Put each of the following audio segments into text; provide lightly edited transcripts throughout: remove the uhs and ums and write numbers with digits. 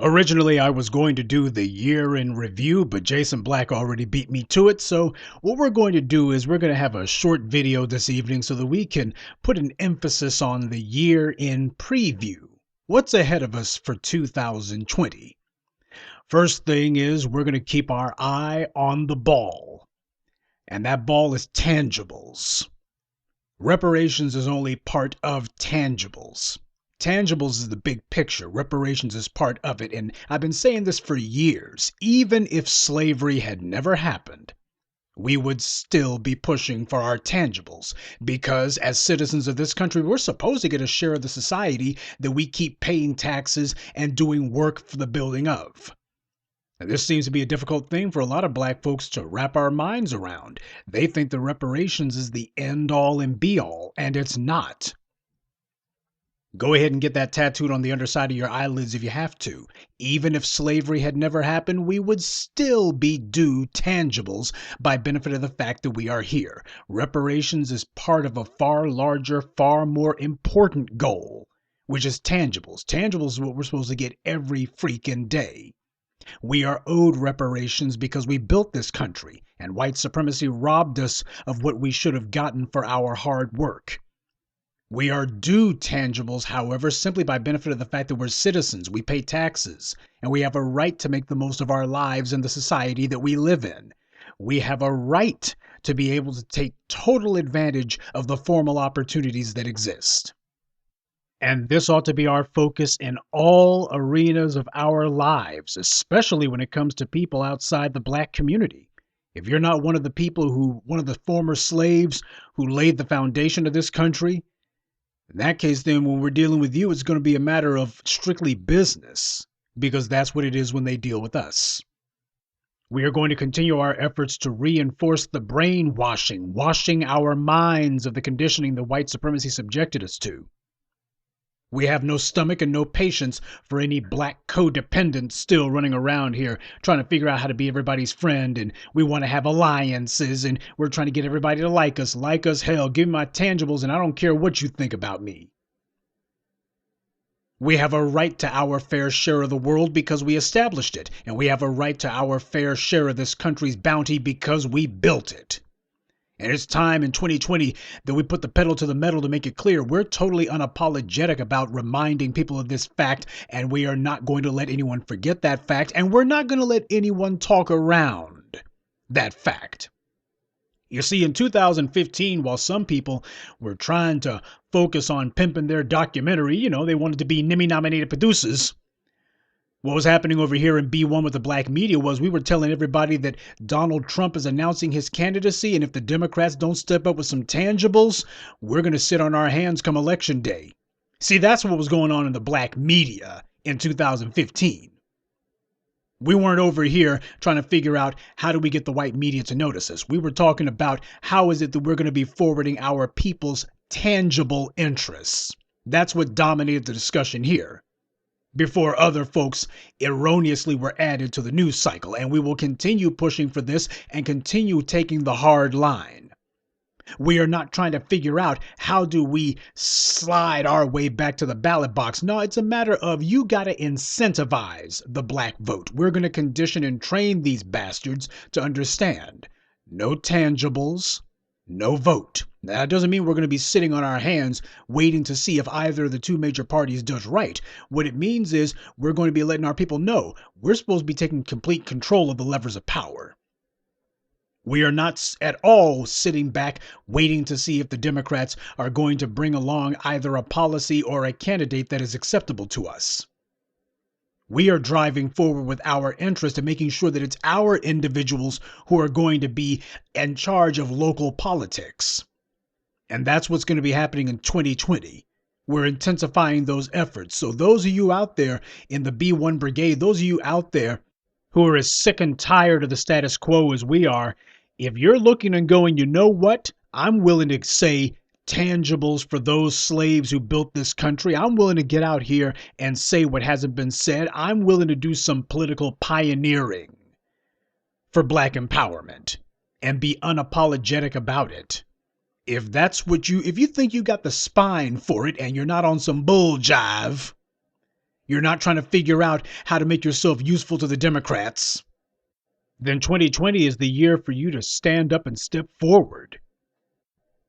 Originally, I was going to do the year in review, but Jason Black already beat me to it. So, what we're going to do is we're going to have a short video this evening so that we can put an emphasis on the year in preview. What's ahead of us for 2020? First thing is we're going to keep our eye on the ball, and that ball is tangibles. Reparations is only part of tangibles. Tangibles is the big picture. Reparations is part of it. And I've been saying this for years. Even if slavery had never happened, we would still be pushing for our tangibles because as citizens of this country, we're supposed to get a share of the society that we keep paying taxes and doing work for the building of. Now, this seems to be a difficult thing for a lot of black folks to wrap our minds around. They think the reparations is the end all and be all, and it's not. Go ahead and get that tattooed on the underside of your eyelids if you have to. Even if slavery had never happened, we would still be due tangibles by benefit of the fact that we are here. Reparations is part of a far larger, far more important goal, which is tangibles. Tangibles is what we're supposed to get every freaking day. We are owed reparations because we built this country, and white supremacy robbed us of what we should have gotten for our hard work. We are due tangibles, however, simply by benefit of the fact that we're citizens, we pay taxes, and we have a right to make the most of our lives in the society that we live in. We have a right to be able to take total advantage of the formal opportunities that exist. And this ought to be our focus in all arenas of our lives, especially when it comes to people outside the black community. If you're not one of the former slaves who laid the foundation of this country, in that case, then when we're dealing with you, it's going to be a matter of strictly business, because that's what it is when they deal with us. We are going to continue our efforts to reinforce the brainwashing, washing our minds of the conditioning that white supremacy subjected us to. We have no stomach and no patience for any black codependents still running around here trying to figure out how to be everybody's friend, and we want to have alliances, and we're trying to get everybody to like us. Like us, hell, give me my tangibles, and I don't care what you think about me. We have a right to our fair share of the world because we established it, and we have a right to our fair share of this country's bounty because we built it. And it's time in 2020 that we put the pedal to the metal to make it clear we're totally unapologetic about reminding people of this fact, and we are not going to let anyone forget that fact, and we're not going to let anyone talk around that fact. You see, in 2015, while some people were trying to focus on pimping their documentary, they wanted to be Emmy-nominated producers. What was happening over here in B1 with the black media was we were telling everybody that Donald Trump is announcing his candidacy, and if the Democrats don't step up with some tangibles, we're going to sit on our hands come election day. See, that's what was going on in the black media in 2015. We weren't over here trying to figure out how do we get the white media to notice us. We were talking about how is it that we're going to be forwarding our people's tangible interests. That's what dominated the discussion here, before other folks erroneously were added to the news cycle. And we will continue pushing for this and continue taking the hard line. We are not trying to figure out how do we slide our way back to the ballot box. No, it's a matter of you got to incentivize the black vote. We're going to condition and train these bastards to understand no tangibles, no vote. Now, that doesn't mean we're going to be sitting on our hands waiting to see if either of the two major parties does right. What it means is we're going to be letting our people know we're supposed to be taking complete control of the levers of power. We are not at all sitting back waiting to see if the Democrats are going to bring along either a policy or a candidate that is acceptable to us. We are driving forward with our interest in making sure that it's our individuals who are going to be in charge of local politics. And that's what's going to be happening in 2020. We're intensifying those efforts. So those of you out there in the B1 Brigade, those of you out there who are as sick and tired of the status quo as we are, if you're looking and going, you know what? I'm willing to say tangibles for those slaves who built this country. I'm willing to get out here and say what hasn't been said. I'm willing to do some political pioneering for black empowerment and be unapologetic about it. If you think you got the spine for it and you're not on some bull jive, You're not trying to figure out how to make yourself useful to the Democrats. Then 2020 is the year for you to stand up and step forward.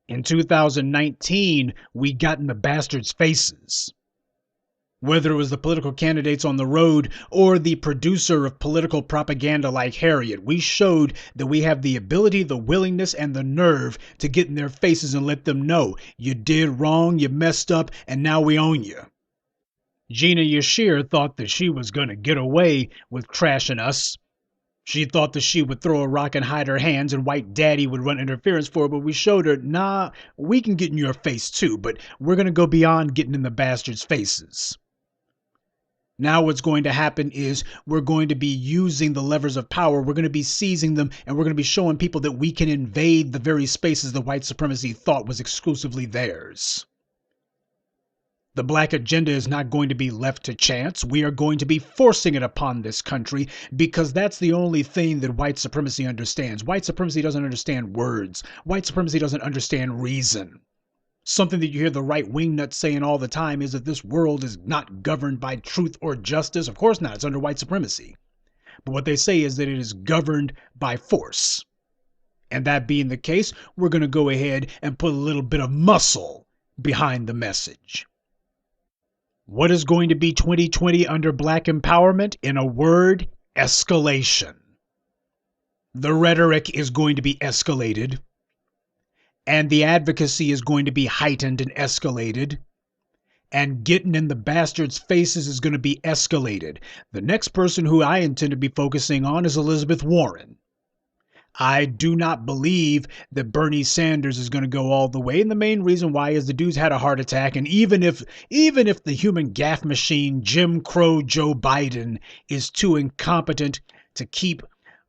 In 2019, we got in the bastards' faces. Whether it was the political candidates on the road or the producer of political propaganda like Harriet, we showed that we have the ability, the willingness, and the nerve to get in their faces and let them know you did wrong, you messed up, and now we own you. Gina Yashir thought that she was going to get away with trashing us. She thought that she would throw a rock and hide her hands and White Daddy would run interference for her, but we showed her, nah, we can get in your face too, but we're going to go beyond getting in the bastards' faces. Now what's going to happen is we're going to be using the levers of power. We're going to be seizing them, and we're going to be showing people that we can invade the very spaces that white supremacy thought was exclusively theirs. The black agenda is not going to be left to chance. We are going to be forcing it upon this country because that's the only thing that white supremacy understands. White supremacy doesn't understand words. White supremacy doesn't understand reason. Something that you hear the right wing nuts saying all the time is that this world is not governed by truth or justice. Of course not. It's under white supremacy. But what they say is that it is governed by force. And that being the case, we're going to go ahead and put a little bit of muscle behind the message. What is going to be 2020 under black empowerment? In a word, escalation. The rhetoric is going to be escalated. And the advocacy is going to be heightened and escalated. And getting in the bastards' faces is going to be escalated. The next person who I intend to be focusing on is Elizabeth Warren. I do not believe that Bernie Sanders is going to go all the way. And the main reason why is the dude's had a heart attack. And even if the human gaffe machine, Jim Crow Joe Biden, is too incompetent to keep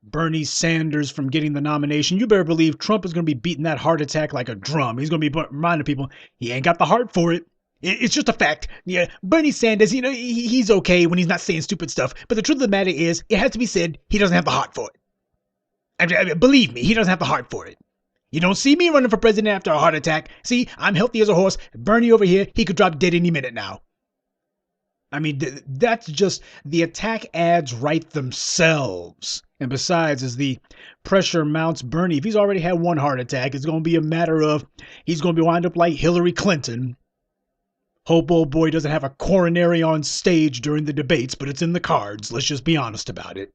Bernie Sanders from getting the nomination, you better believe Trump is going to be beating that heart attack like a drum. He's going to be reminding people he ain't got the heart for it. It's just a fact. Yeah, Bernie Sanders, he's okay when he's not saying stupid stuff. But the truth of the matter is, it has to be said, he doesn't have the heart for it. I mean, believe me, he doesn't have the heart for it. You don't see me running for president after a heart attack. See, I'm healthy as a horse. Bernie over here, he could drop dead any minute now. I mean, that's just, the attack ads write themselves. And besides, as the pressure mounts Bernie, if he's already had one heart attack, it's going to be a matter of, he's going to be wind up like Hillary Clinton. Hope old boy doesn't have a coronary on stage during the debates, but it's in the cards. Let's just be honest about it.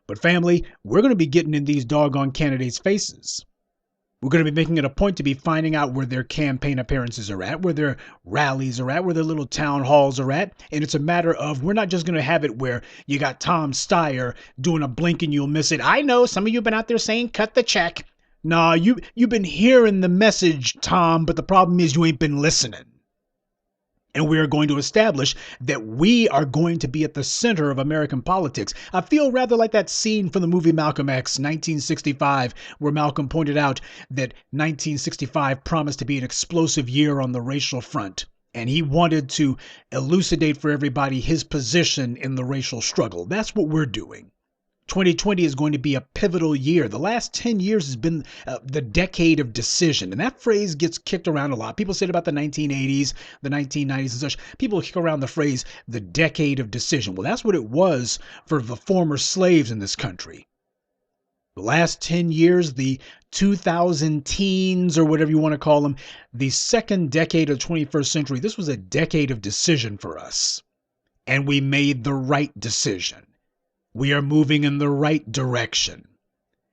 But family, we're going to be getting in these doggone candidates' faces. We're going to be making it a point to be finding out where their campaign appearances are at, where their rallies are at, where their little town halls are at. And it's a matter of, we're not just going to have it where you got Tom Steyer doing a blink and you'll miss it. I know some of you have been out there saying, cut the check. Nah, you've been hearing the message, Tom, but the problem is you ain't been listening. And we are going to establish that we are going to be at the center of American politics. I feel rather like that scene from the movie Malcolm X, 1965, where Malcolm pointed out that 1965 promised to be an explosive year on the racial front. And he wanted to elucidate for everybody his position in the racial struggle. That's what we're doing. 2020 is going to be a pivotal year. The last 10 years has been the decade of decision. And that phrase gets kicked around a lot. People say it about the 1980s, the 1990s and such. People kick around the phrase, the decade of decision. Well, that's what it was for the former slaves in this country. The last 10 years, the 2000 teens or whatever you want to call them, the second decade of the 21st century, this was a decade of decision for us. And we made the right decision. We are moving in the right direction.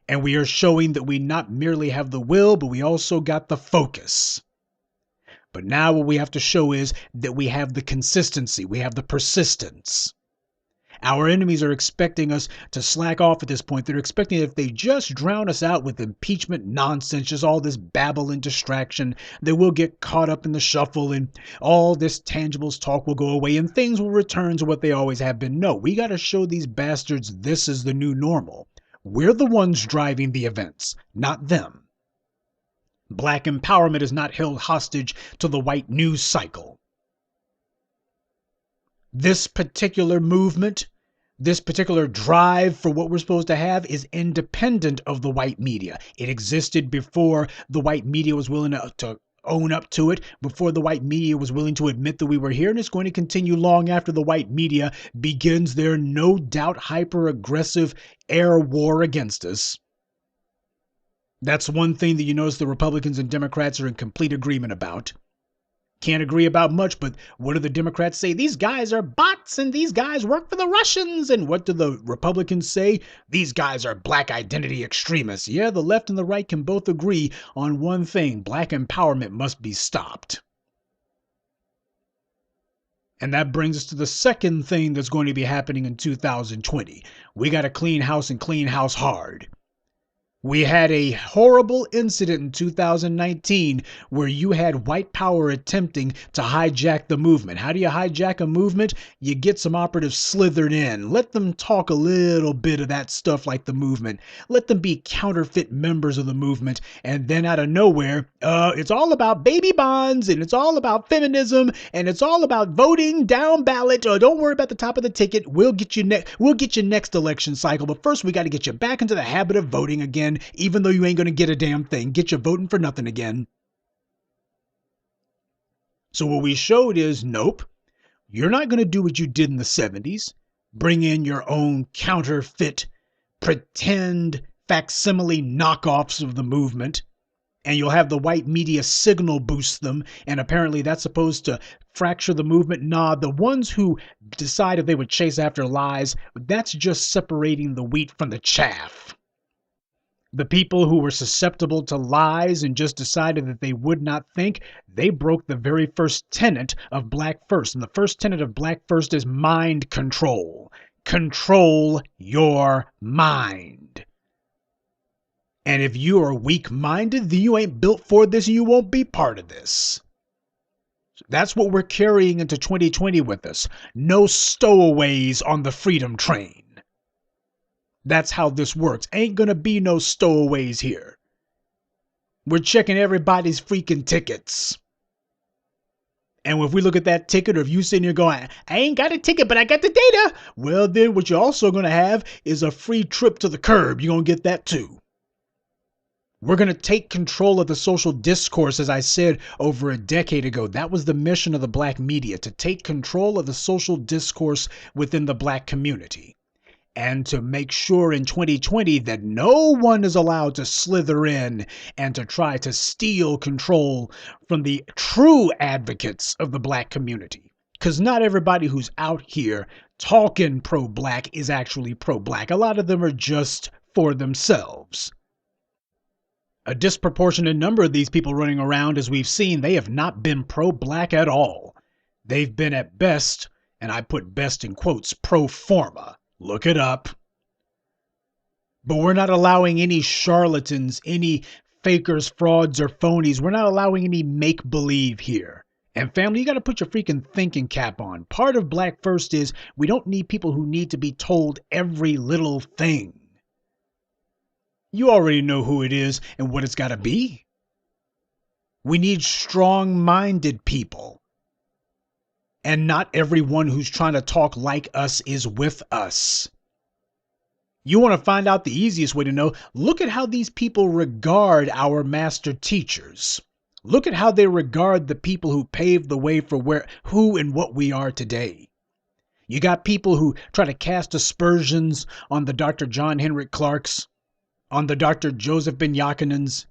And we are showing that we not merely have the will, but we also got the focus. But now what we have to show is that we have the consistency. We have the persistence. Our enemies are expecting us to slack off at this point. They're expecting if they just drown us out with impeachment nonsense, just all this babble and distraction, that we'll get caught up in the shuffle and all this tangibles talk will go away and things will return to what they always have been. No, we got to show these bastards this is the new normal. We're the ones driving the events, not them. Black empowerment is not held hostage to the white news cycle. This particular movement, this particular drive for what we're supposed to have is independent of the white media. It existed before the white media was willing to own up to it before the white media was willing to admit that we were here, and it's going to continue long after the white media begins their no doubt hyper-aggressive air war against us. That's one thing that you notice the Republicans and Democrats are in complete agreement about. Can't agree about much, but what do the Democrats say? These guys are bots and these guys work for the Russians. And what do the Republicans say? These guys are black identity extremists. Yeah, the left and the right can both agree on one thing. Black empowerment must be stopped. And that brings us to the second thing that's going to be happening in 2020. We got to clean house and clean house hard. We had a horrible incident in 2019 where you had white power attempting to hijack the movement. How do you hijack a movement? You get some operatives slithered in. Let them talk a little bit of that stuff like the movement. Let them be counterfeit members of the movement. And then out of nowhere, it's all about baby bonds and it's all about feminism and it's all about voting down ballot. Don't worry about the top of the ticket. We'll get you next election cycle. But first, we got to get you back into the habit of voting again. Even though you ain't going to get a damn thing. Get you voting for nothing again. So what we showed is, nope, you're not going to do what you did in the 70s. Bring in your own counterfeit, pretend, facsimile knockoffs of the movement. And you'll have the white media signal boost them. And apparently that's supposed to fracture the movement. Nah, the ones who decided they would chase after lies, that's just separating the wheat from the chaff. The people who were susceptible to lies and just decided that they would not think, they broke the very first tenet of Black First. And the first tenet of Black First is mind control. Control your mind. And if you are weak-minded, then you ain't built for this and you won't be part of this. That's what we're carrying into 2020 with us. No stowaways on the freedom train. That's how this works. Ain't gonna be no stowaways here. We're checking everybody's freaking tickets. And if we look at that ticket, or if you sitting here going, I ain't got a ticket, but I got the data. Well, then what you're also gonna have is a free trip to the curb. You're gonna get that too. We're going to take control of the social discourse, as I said over a decade ago. That was the mission of the black media, to take control of the social discourse within the black community. And to make sure in 2020 that no one is allowed to slither in and to try to steal control from the true advocates of the black community. Because not everybody who's out here talking pro-black is actually pro-black. A lot of them are just for themselves. A disproportionate number of these people running around, as we've seen, they have not been pro-black at all. They've been at best, and I put best in quotes, pro forma. Look it up. But we're not allowing any charlatans, any fakers, frauds, or phonies. We're not allowing any make-believe here. And family, you got to put your freaking thinking cap on. Part of Black First is we don't need people who need to be told every little thing. You already know who it is and what it's got to be. We need strong-minded people. And not everyone who's trying to talk like us is with us. You want to find out the easiest way to know? Look at how these people regard our master teachers. Look at how they regard the people who paved the way for who and what we are today. You got people who try to cast aspersions on the Dr. John Henrik Clarks, on the Dr. Joseph Ben-Jochannans,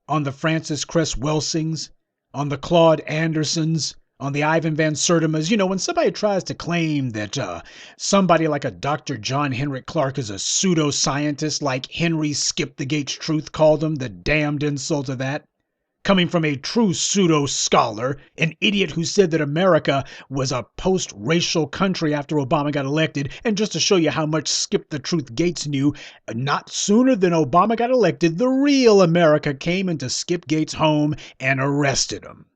on the Francis Cress Welsings, on the Claude Andersons, on the Ivan Van Sertimas. You know, when somebody tries to claim that somebody like a Dr. John Henrik Clarke is a pseudoscientist, like Henry Skip the Gates Truth called him, the damned insult of that, coming from a true pseudo-scholar, an idiot who said that America was a post-racial country after Obama got elected. And just to show you how much Skip the Truth Gates knew, not sooner than Obama got elected, the real America came into Skip Gates' home and arrested him.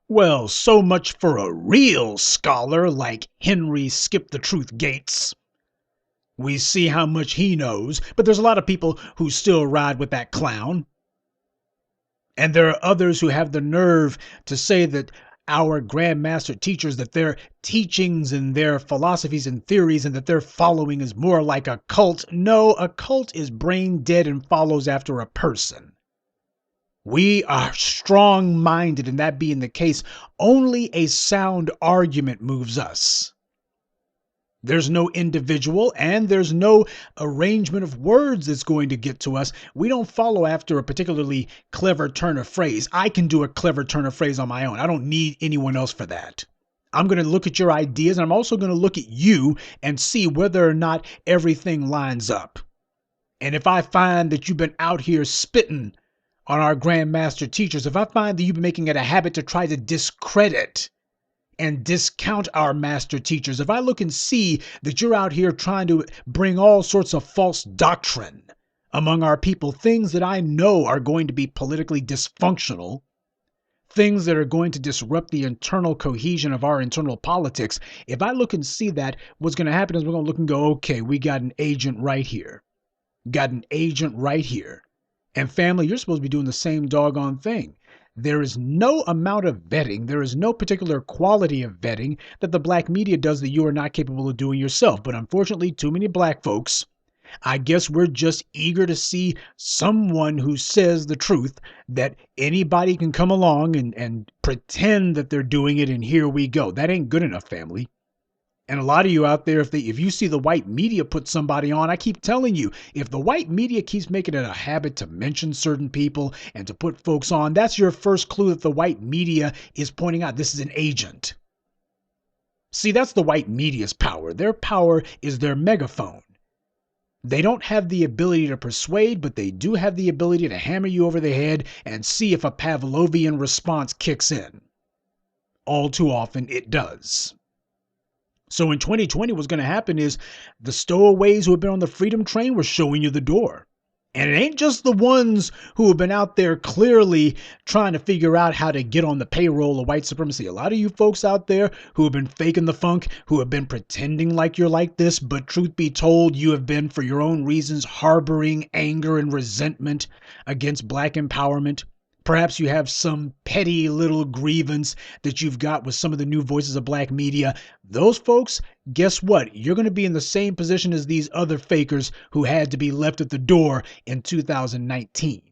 Well, so much for a real scholar like Henry Skip the Truth Gates. We see how much he knows, but there's a lot of people who still ride with that clown. And there are others who have the nerve to say that our grandmaster teachers, that their teachings and their philosophies and theories and that their following is more like a cult. No, a cult is brain dead and follows after a person. We are strong minded, and that being the case, only a sound argument moves us. There's no individual and there's no arrangement of words that's going to get to us. We don't follow after a particularly clever turn of phrase. I can do a clever turn of phrase on my own. I don't need anyone else for that. I'm going to look at your ideas, and I'm also going to look at you and see whether or not everything lines up. And if I find that you've been out here spitting on our grandmaster teachers, if I find that you've been making it a habit to try to discredit and discount our master teachers, if I look and see that you're out here trying to bring all sorts of false doctrine among our people, things that I know are going to be politically dysfunctional, things that are going to disrupt the internal cohesion of our internal politics, if I look and see that, what's going to happen is we're going to look and go, okay, we got an agent right here. Got an agent right here. And family, you're supposed to be doing the same doggone thing. There is no amount of vetting, there is no particular quality of vetting that the black media does that you are not capable of doing yourself. But unfortunately, too many black folks, I guess we're just eager to see someone who says the truth, that anybody can come along and pretend that they're doing it, and here we go. That ain't good enough, family. And a lot of you out there, if you see the white media put somebody on, I keep telling you, if the white media keeps making it a habit to mention certain people and to put folks on, that's your first clue that the white media is pointing out this is an agent. See, that's the white media's power. Their power is their megaphone. They don't have the ability to persuade, but they do have the ability to hammer you over the head and see if a Pavlovian response kicks in. All too often it does. So in 2020, what's going to happen is the stowaways who have been on the freedom train were showing you the door. And it ain't just the ones who have been out there clearly trying to figure out how to get on the payroll of white supremacy. A lot of you folks out there who have been faking the funk, who have been pretending like you're like this, but truth be told, you have been, for your own reasons, harboring anger and resentment against black empowerment. Perhaps you have some petty little grievance that you've got with some of the new voices of black media. Those folks, guess what? You're going to be in the same position as these other fakers who had to be left at the door in 2019.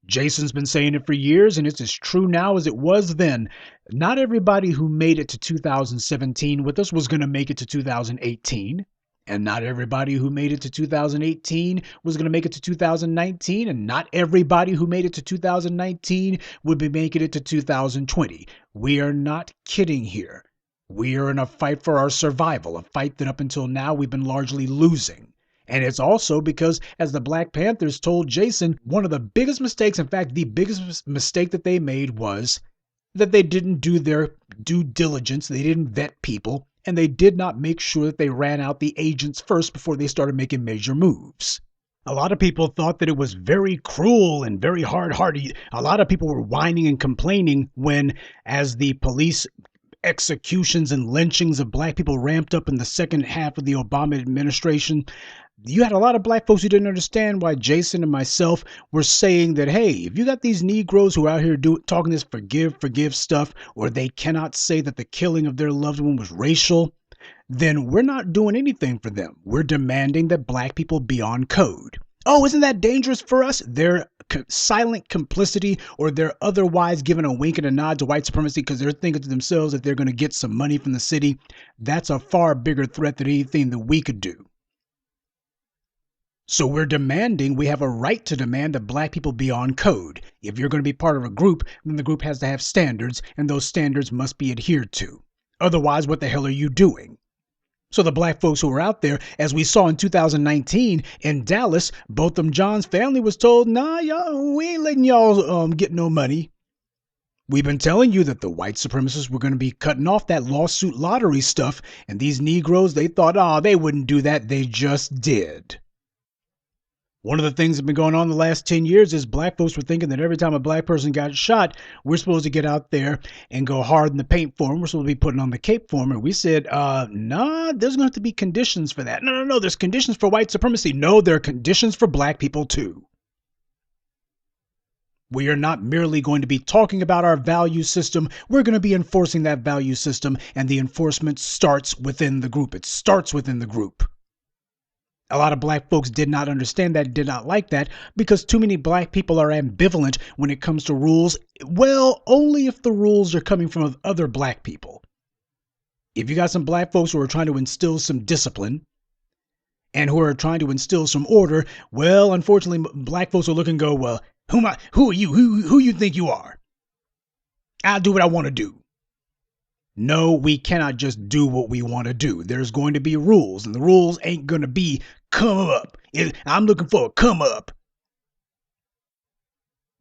Jason's been saying it for years, and it's as true now as it was then. Not everybody who made it to 2017 with us was going to make it to 2018. And not everybody who made it to 2018 was going to make it to 2019. And not everybody who made it to 2019 would be making it to 2020. We are not kidding here. We are in a fight for our survival, a fight that up until now we've been largely losing. And it's also because, as the Black Panthers told Jason, one of the biggest mistakes, in fact, the biggest mistake that they made was that they didn't do their due diligence. They didn't vet people. And they did not make sure that they ran out the agents first before they started making major moves. A lot of people thought that it was very cruel and very hard-hearted. A lot of people were whining and complaining when, as the police executions and lynchings of black people ramped up in the second half of the Obama administration, you had a lot of black folks who didn't understand why Jason and myself were saying that, hey, if you got these Negroes who are out here talking this forgive stuff, or they cannot say that the killing of their loved one was racial, then we're not doing anything for them. We're demanding that black people be on code. Oh, isn't that dangerous for us? Their silent complicity, or they're otherwise giving a wink and a nod to white supremacy because they're thinking to themselves that they're going to get some money from the city. That's a far bigger threat than anything that we could do. So we're demanding, we have a right to demand that black people be on code. If you're going to be part of a group, then the group has to have standards, and those standards must be adhered to. Otherwise, what the hell are you doing? So the black folks who were out there, as we saw in 2019 in Dallas, Botham Jean's family was told, nah, y'all, we ain't letting y'all get no money. We've been telling you that the white supremacists were going to be cutting off that lawsuit lottery stuff, and these Negroes, they thought, oh, they wouldn't do that. They just did. One of the things that's been going on the last 10 years is black folks were thinking that every time a black person got shot, we're supposed to get out there and go hard in the paint for them. We're supposed to be putting on the cape for them. And we said, nah, there's going to have to be conditions for that. No, there's conditions for white supremacy. No, there are conditions for black people too. We are not merely going to be talking about our value system. We're going to be enforcing that value system, and the enforcement starts within the group. It starts within the group. A lot of black folks did not understand that, did not like that, because too many black people are ambivalent when it comes to rules. Well, only if the rules are coming from other black people. If you got some black folks who are trying to instill some discipline and who are trying to instill some order, well, unfortunately, black folks will look and go, well, who are you? Who you think you are? I'll do what I want to do. No, we cannot just do what we want to do. There's going to be rules, and the rules ain't going to be come up. I'm looking for a come up.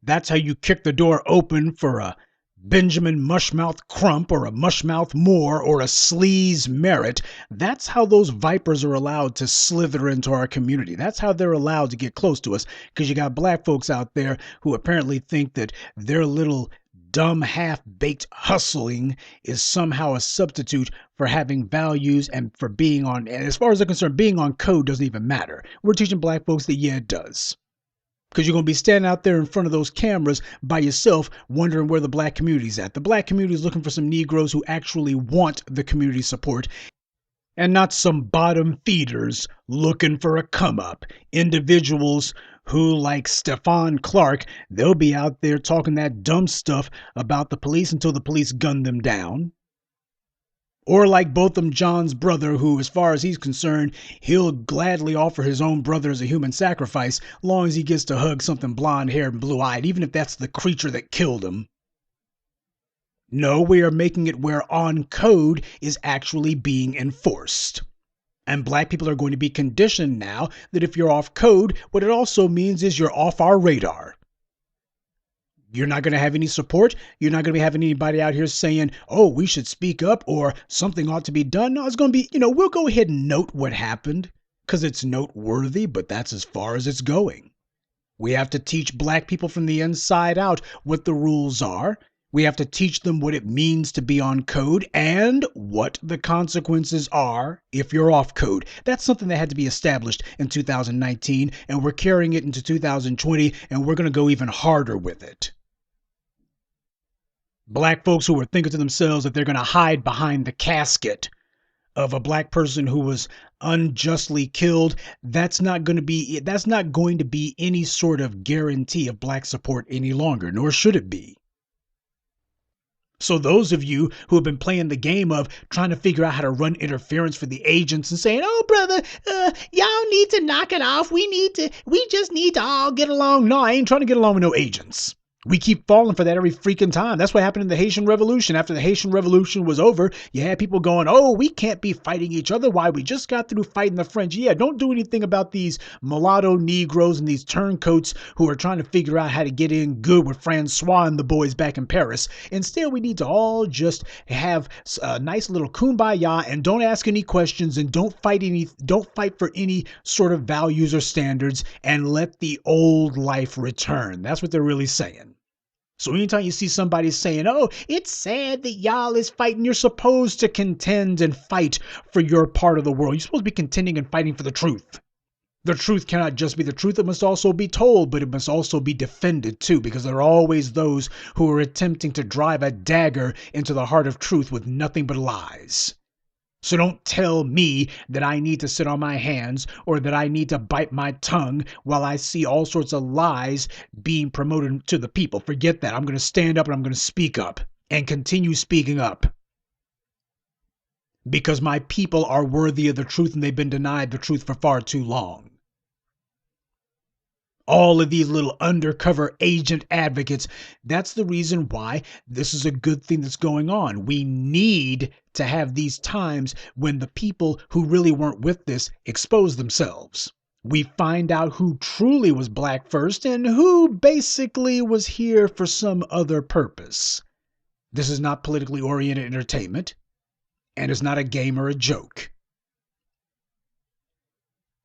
That's how you kick the door open for a Benjamin Mushmouth Crump or a Mushmouth Moore or a Sleaze Merritt. That's how those vipers are allowed to slither into our community. That's how they're allowed to get close to us, because you got black folks out there who apparently think that their little dumb half-baked hustling is somehow a substitute for having values and for being on, and as far as they're concerned, being on code doesn't even matter. We're teaching black folks that, yeah, it does. Because you're going to be standing out there in front of those cameras by yourself wondering where the black community's at. The black community is looking for some Negroes who actually want the community support and not some bottom feeders looking for a come up. Individuals who, like Stephon Clark, they'll be out there talking that dumb stuff about the police until the police gun them down. Or like Botham Jean's brother, who, as far as he's concerned, he'll gladly offer his own brother as a human sacrifice, long as he gets to hug something blonde-haired and blue-eyed, even if that's the creature that killed him. No, we are making it where on code is actually being enforced. And black people are going to be conditioned now that if you're off code, what it also means is you're off our radar. You're not going to have any support. You're not going to be having anybody out here saying, oh, we should speak up or something ought to be done. No, it's going to be, we'll go ahead and note what happened because it's noteworthy, but that's as far as it's going. We have to teach black people from the inside out what the rules are. We have to teach them what it means to be on code and what the consequences are if you're off code. That's something that had to be established in 2019, and we're carrying it into 2020, and we're going to go even harder with it. Black folks who are thinking to themselves that they're going to hide behind the casket of a black person who was unjustly killed, that's not going to be any sort of guarantee of black support any longer, nor should it be. So those of you who have been playing the game of trying to figure out how to run interference for the agents and saying, oh, brother, y'all need to knock it off. We just need to all get along. No, I ain't trying to get along with no agents. We keep falling for that every freaking time. That's what happened in the Haitian Revolution. After the Haitian Revolution was over, you had people going, oh, we can't be fighting each other. Why? We just got through fighting the French. Yeah, don't do anything about these mulatto Negroes and these turncoats who are trying to figure out how to get in good with Francois and the boys back in Paris. Instead, we need to all just have a nice little kumbaya and don't ask any questions and don't fight for any sort of values or standards and let the old life return. That's what they're really saying. So anytime you see somebody saying, oh, it's sad that y'all is fighting, you're supposed to contend and fight for your part of the world. You're supposed to be contending and fighting for the truth. The truth cannot just be the truth. It must also be told, but it must also be defended too, because there are always those who are attempting to drive a dagger into the heart of truth with nothing but lies. So don't tell me that I need to sit on my hands or that I need to bite my tongue while I see all sorts of lies being promoted to the people. Forget that. I'm going to stand up and I'm going to speak up and continue speaking up. Because my people are worthy of the truth and they've been denied the truth for far too long. All of these little undercover agent advocates, that's the reason why this is a good thing that's going on. We need to have these times when the people who really weren't with this expose themselves. We find out who truly was black first and who basically was here for some other purpose. This is not politically oriented entertainment, and it's not a game or a joke.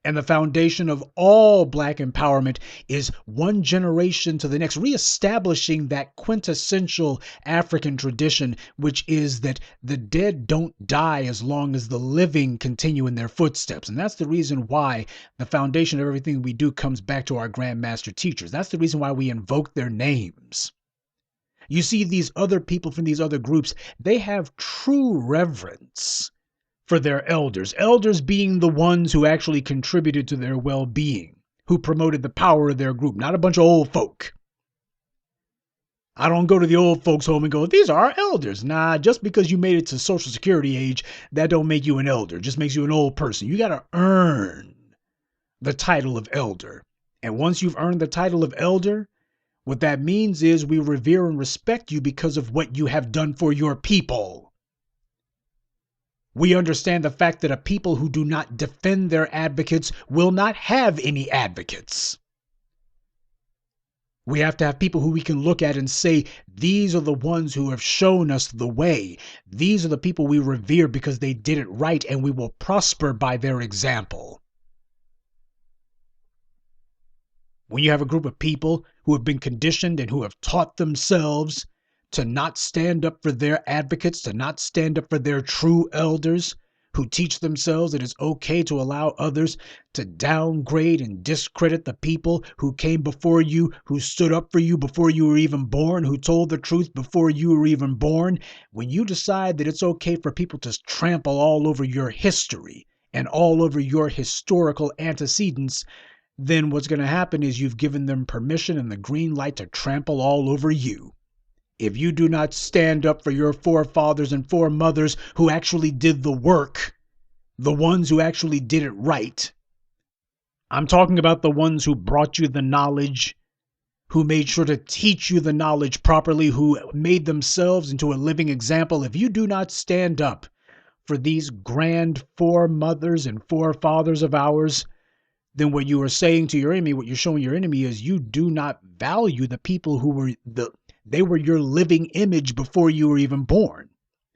And the foundation of all black empowerment is one generation to the next, reestablishing that quintessential African tradition, which is that the dead don't die as long as the living continue in their footsteps. And that's the reason why the foundation of everything we do comes back to our grandmaster teachers. That's the reason why we invoke their names. You see, these other people from these other groups, they have true reverence for their elders. Elders being the ones who actually contributed to their well-being, who promoted the power of their group, not a bunch of old folk. I don't go to the old folks home and go, these are our elders. Nah, just because you made it to Social Security age, that don't make you an elder. It just makes you an old person. You got to earn the title of elder. And once you've earned the title of elder, what that means is we revere and respect you because of what you have done for your people. We understand the fact that a people who do not defend their advocates will not have any advocates. We have to have people who we can look at and say, these are the ones who have shown us the way. These are the people we revere because they did it right, and we will prosper by their example. When you have a group of people who have been conditioned and who have taught themselves to not stand up for their advocates, to not stand up for their true elders, who teach themselves that it's okay to allow others to downgrade and discredit the people who came before you, who stood up for you before you were even born, who told the truth before you were even born. When you decide that it's okay for people to trample all over your history and all over your historical antecedents, then what's going to happen is you've given them permission and the green light to trample all over you. If you do not stand up for your forefathers and foremothers who actually did the work, the ones who actually did it right, I'm talking about the ones who brought you the knowledge, who made sure to teach you the knowledge properly, who made themselves into a living example. If you do not stand up for these grand foremothers and forefathers of ours, then what you are saying to your enemy, what you're showing your enemy is you do not value the people who were they were your living image before you were even born.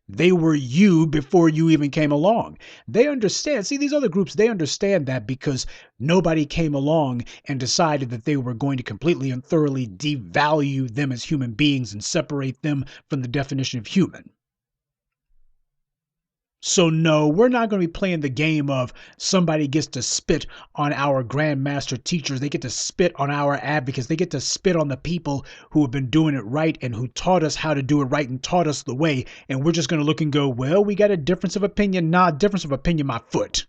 They were you before you even came along. They understand. See, these other groups, they understand that because nobody came along and decided that they were going to completely and thoroughly devalue them as human beings and separate them from the definition of human. So no, we're not going to be playing the game of somebody gets to spit on our grandmaster teachers. They get to spit on our advocates. They get to spit on the people who have been doing it right and who taught us how to do it right and taught us the way. And we're just going to look and go, well, we got a difference of opinion. Nah, difference of opinion, my foot.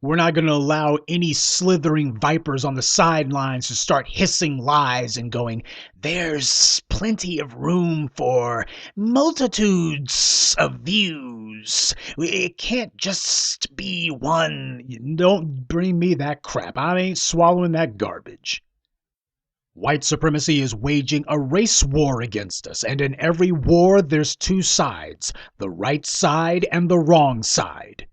We're not going to allow any slithering vipers on the sidelines to start hissing lies and going, there's plenty of room for multitudes of views. It can't just be one. Don't bring me that crap. I ain't swallowing that garbage. White supremacy is waging a race war against us, and in every war there's two sides, the right side and the wrong side.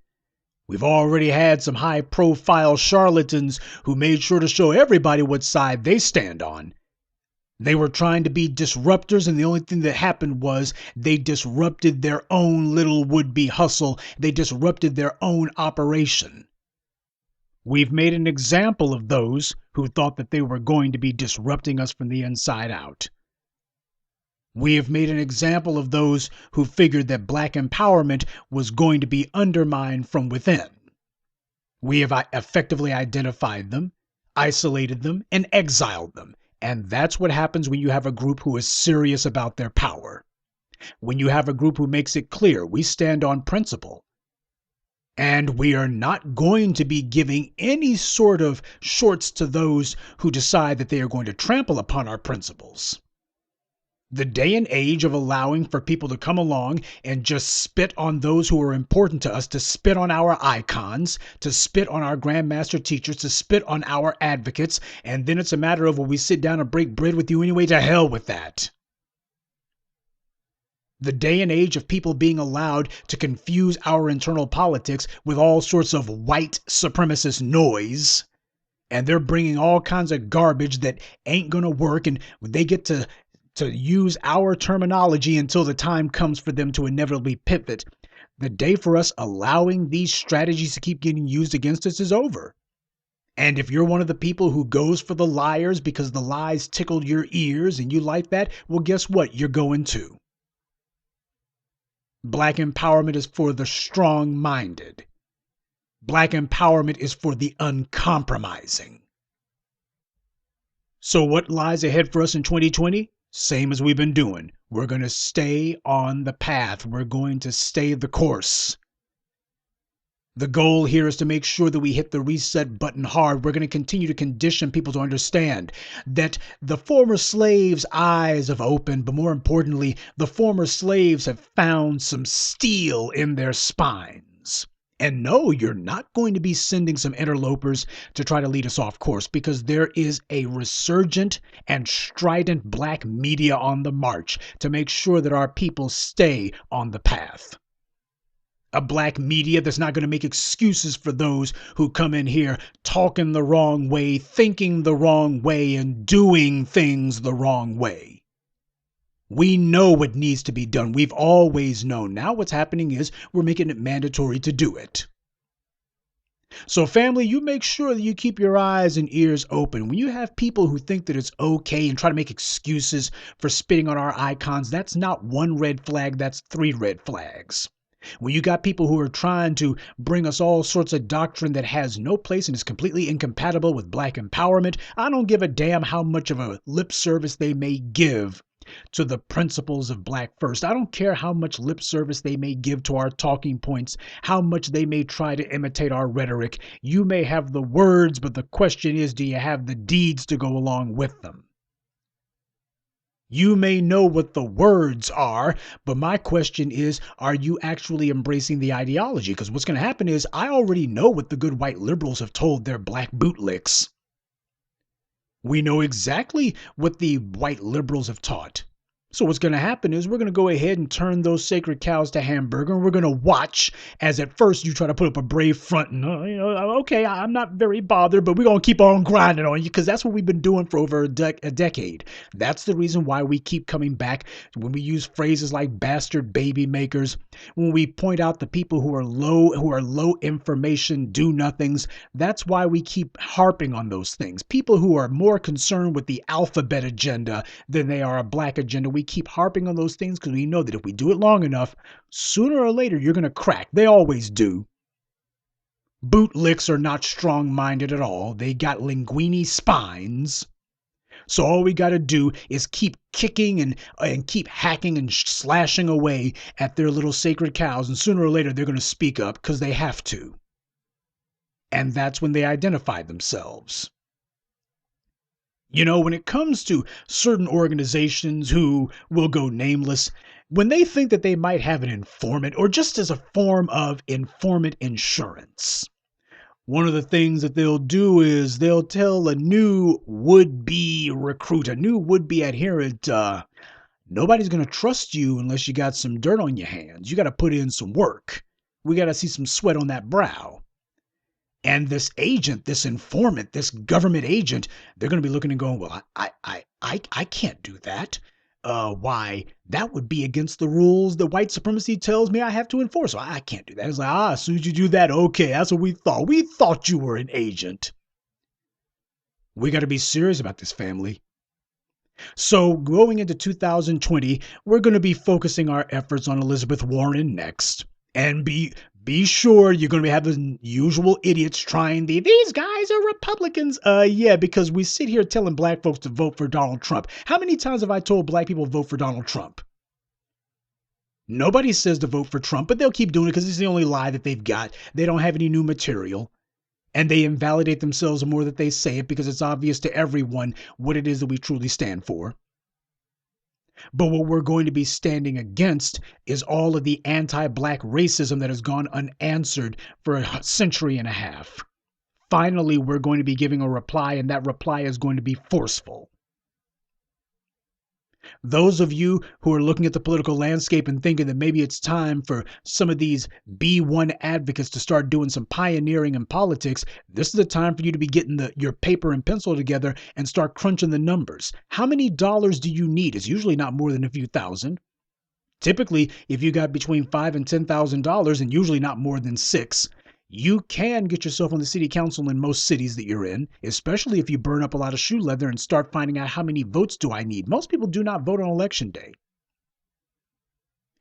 We've already had some high-profile charlatans who made sure to show everybody what side they stand on. They were trying to be disruptors, and the only thing that happened was they disrupted their own little would-be hustle. They disrupted their own operation. We've made an example of those who thought that they were going to be disrupting us from the inside out. We have made an example of those who figured that black empowerment was going to be undermined from within. We have effectively identified them, isolated them, and exiled them. And that's what happens when you have a group who is serious about their power. When you have a group who makes it clear we stand on principle. And we are not going to be giving any sort of shorts to those who decide that they are going to trample upon our principles. The day and age of allowing for people to come along and just spit on those who are important to us, to spit on our icons, to spit on our grandmaster teachers, to spit on our advocates, and then it's a matter of, will we sit down and break bread with you anyway? To hell with that. The day and age of people being allowed to confuse our internal politics with all sorts of white supremacist noise, and they're bringing all kinds of garbage that ain't gonna work, and they get to use our terminology until the time comes for them to inevitably pivot. The day for us allowing these strategies to keep getting used against us is over. And if you're one of the people who goes for the liars because the lies tickled your ears and you like that, well, guess what? You're going to. Black empowerment is for the strong-minded. Black empowerment is for the uncompromising. So what lies ahead for us in 2020? Same as we've been doing. We're going to stay on the path. We're going to stay the course. The goal here is to make sure that we hit the reset button hard. We're going to continue to condition people to understand that the former slaves' eyes have opened, but more importantly, the former slaves have found some steel in their spines. And no, you're not going to be sending some interlopers to try to lead us off course, because there is a resurgent and strident black media on the march to make sure that our people stay on the path. A black media that's not going to make excuses for those who come in here talking the wrong way, thinking the wrong way, and doing things the wrong way. We know what needs to be done. We've always known. Now what's happening is we're making it mandatory to do it. So family, you make sure that you keep your eyes and ears open. When you have people who think that it's okay and try to make excuses for spitting on our icons, that's not one red flag, that's 3 red flags. When you got people who are trying to bring us all sorts of doctrine that has no place and is completely incompatible with black empowerment, I don't give a damn how much of a lip service they may give to the principles of Black First. I don't care how much lip service they may give to our talking points, how much they may try to imitate our rhetoric. You may have the words, but the question is, do you have the deeds to go along with them? You may know what the words are, but my question is, are you actually embracing the ideology? Because what's going to happen is, I already know what the good white liberals have told their black bootlicks. We know exactly what the white liberals have taught. So what's going to happen is we're going to go ahead and turn those sacred cows to hamburger, and we're going to watch as at first you try to put up a brave front and, okay, I'm not very bothered, but we're going to keep on grinding on you, because that's what we've been doing for over a decade. That's the reason why we keep coming back when we use phrases like bastard baby makers, when we point out the people who are low information do nothings. That's why we keep harping on those things. People who are more concerned with the alphabet agenda than they are a black agenda. We keep harping on those things because we know that if we do it long enough, sooner or later you're going to crack. They always do. Bootlicks are not strong-minded at all. They got linguini spines. So all we got to do is keep kicking and keep hacking and slashing away at their little sacred cows, and sooner or later they're going to speak up because they have to. And that's when they identify themselves. You know, when it comes to certain organizations who will go nameless, when they think that they might have an informant, or just as a form of informant insurance, one of the things that they'll do is they'll tell a new would-be recruit, a new would-be adherent, nobody's going to trust you unless you got some dirt on your hands. You got to put in some work. We got to see some sweat on that brow. And this agent, this informant, this government agent, they're going to be looking and going, well, I can't do that. Why, that would be against the rules that white supremacy tells me I have to enforce. So I can't do that. It's like, as soon as you do that, okay, that's what we thought. We thought you were an agent. We got to be serious about this, family. So going into 2020, we're going to be focusing our efforts on Elizabeth Warren next. And be sure you're going to have the usual idiots trying these guys are Republicans. Yeah, because we sit here telling black folks to vote for Donald Trump. How many times have I told black people vote for Donald Trump? Nobody says to vote for Trump, but they'll keep doing it because it's the only lie that they've got. They don't have any new material. And they invalidate themselves the more that they say it, because it's obvious to everyone what it is that we truly stand for. But what we're going to be standing against is all of the anti-black racism that has gone unanswered for a century and a half. Finally, we're going to be giving a reply, and that reply is going to be forceful. Those of you who are looking at the political landscape and thinking that maybe it's time for some of these B1 advocates to start doing some pioneering in politics, this is the time for you to be getting your paper and pencil together and start crunching the numbers. How many dollars do you need? It's usually not more than a few thousand. Typically, if you got between $5,000 and $10,000, and usually not more than $6,000, you can get yourself on the city council in most cities that you're in, especially if you burn up a lot of shoe leather and start finding out how many votes do I need. Most people do not vote on election day.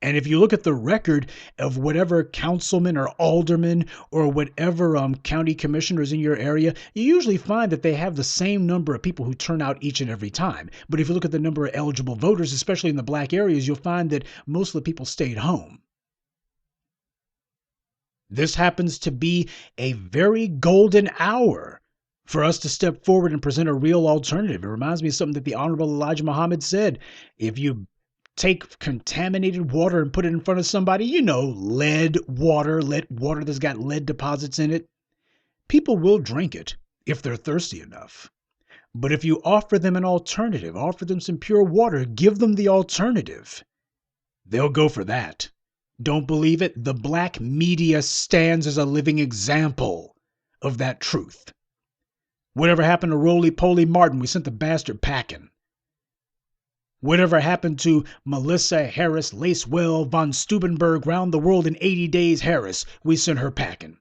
And if you look at the record of whatever councilman or alderman or whatever county commissioners in your area, you usually find that they have the same number of people who turn out each and every time. But if you look at the number of eligible voters, especially in the black areas, you'll find that most of the people stayed home. This happens to be a very golden hour for us to step forward and present a real alternative. It reminds me of something that the Honorable Elijah Muhammad said. If you take contaminated water and put it in front of somebody, lead water that's got lead deposits in it, people will drink it if they're thirsty enough. But if you offer them an alternative, offer them some pure water, give them the alternative, they'll go for that. Don't believe it? The black media stands as a living example of that truth. Whatever happened to Roly-Poly Martin? We sent the bastard packing. Whatever happened to Melissa Harris Lacewell von Stubenberg round the world in 80 days Harris? We sent her packing.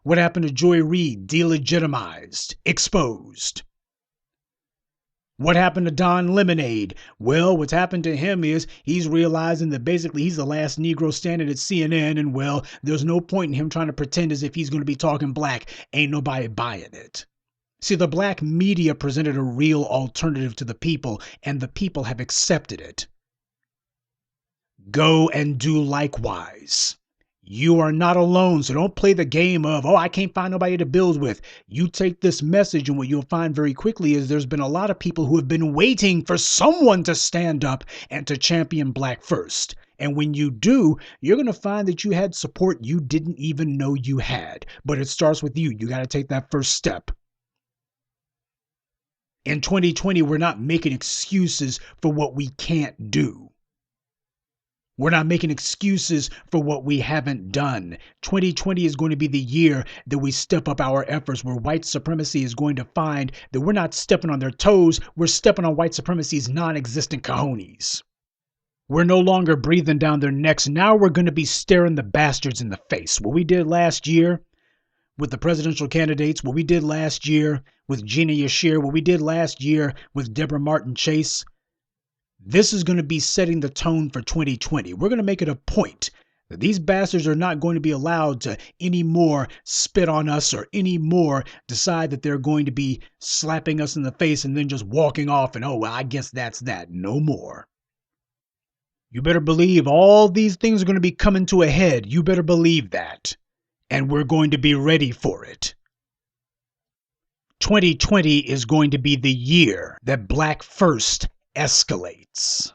What happened to Joy Reid? Delegitimized, exposed. What happened to Don Lemonade? Well, what's happened to him is he's realizing that basically he's the last Negro standing at CNN, and well, there's no point in him trying to pretend as if he's going to be talking black. Ain't nobody buying it. See, the black media presented a real alternative to the people, and the people have accepted it. Go and do likewise. You are not alone, so don't play the game of, I can't find nobody to build with. You take this message, and what you'll find very quickly is there's been a lot of people who have been waiting for someone to stand up and to champion black first. And when you do, you're going to find that you had support you didn't even know you had. But it starts with you. You got to take that first step. In 2020, we're not making excuses for what we can't do. We're not making excuses for what we haven't done. 2020 is going to be the year that we step up our efforts, where white supremacy is going to find that we're not stepping on their toes, we're stepping on white supremacy's non-existent cojones. We're no longer breathing down their necks. Now we're going to be staring the bastards in the face. What we did last year with the presidential candidates, what we did last year with Gina Yashir, what we did last year with Deborah Martin Chase, this is going to be setting the tone for 2020. We're going to make it a point that these bastards are not going to be allowed to anymore spit on us or anymore decide that they're going to be slapping us in the face and then just walking off and, I guess that's that. No more. You better believe all these things are going to be coming to a head. You better believe that. And we're going to be ready for it. 2020 is going to be the year that Black First escalates.